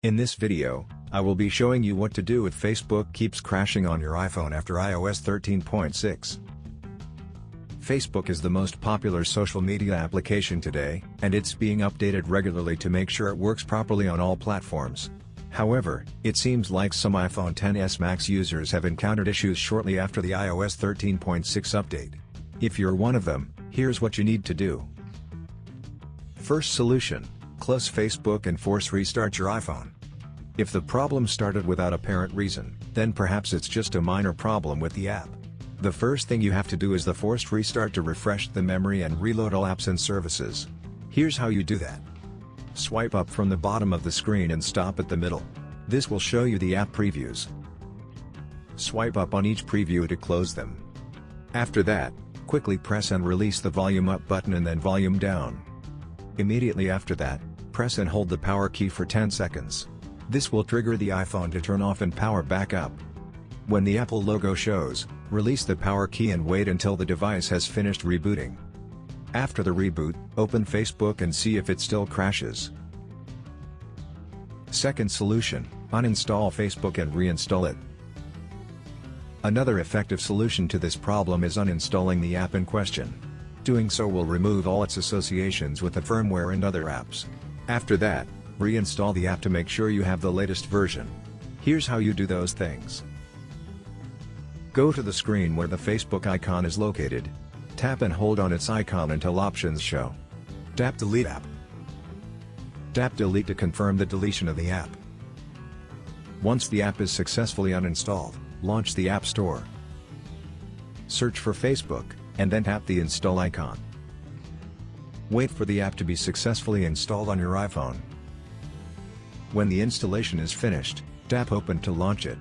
In this video, I will be showing you what to do if Facebook keeps crashing on your iPhone after iOS 13.6. Facebook is the most popular social media application today, and it's being updated regularly to make sure it works properly on all platforms. However, it seems like some iPhone XS Max users have encountered issues shortly after the iOS 13.6 update. If you're one of them, here's what you need to do. First solution: close Facebook and force restart your iPhone. If the problem started without apparent reason, then perhaps it's just a minor problem with the app. The first thing you have to do is the forced restart to refresh the memory and reload all apps and services. Here's how you do that. Swipe up from the bottom of the screen and stop at the middle. This will show you the app previews. Swipe up on each preview to close them. After that, quickly press and release the volume up button and then volume down. Immediately after that, press and hold the power key for 10 seconds. This will trigger the iPhone to turn off and power back up. When the Apple logo shows, release the power key and wait until the device has finished rebooting. After the reboot, open Facebook and see if it still crashes. Second solution: uninstall Facebook and reinstall it. Another effective solution to this problem is uninstalling the app in question. Doing so will remove all its associations with the firmware and other apps. After that, reinstall the app to make sure you have the latest version. Here's how you do those things. Go to the screen where the Facebook icon is located. Tap and hold on its icon until options show. Tap Delete App. Tap Delete to confirm the deletion of the app. Once the app is successfully uninstalled, launch the App Store. Search for Facebook, and then tap the install icon. Wait for the app to be successfully installed on your iPhone. When the installation is finished, tap Open to launch it.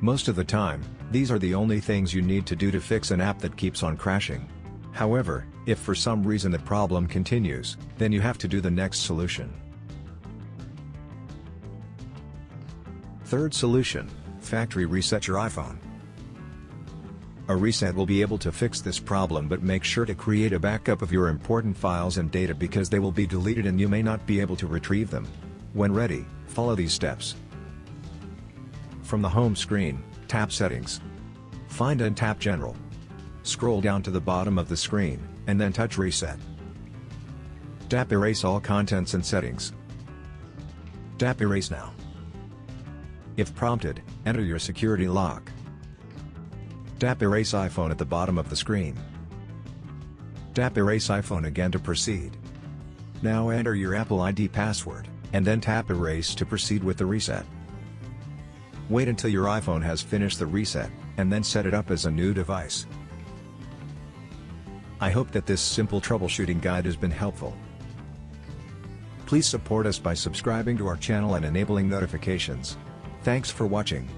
Most of the time, these are the only things you need to do to fix an app that keeps on crashing. However, if for some reason the problem continues, then you have to do the next solution. Third solution: factory reset your iPhone. A reset will be able to fix this problem, but make sure to create a backup of your important files and data because they will be deleted and you may not be able to retrieve them. When ready, follow these steps. From the home screen, tap Settings. Find and tap General. Scroll down to the bottom of the screen, and then touch Reset. Tap Erase all contents and settings. Tap Erase now. If prompted, enter your security lock. Tap Erase iPhone at the bottom of the screen. Tap Erase iPhone again to proceed. Now enter your Apple ID password, and then tap Erase to proceed with the reset. Wait until your iPhone has finished the reset, and then set it up as a new device. I hope that this simple troubleshooting guide has been helpful. Please support us by subscribing to our channel and enabling notifications. Thanks for watching.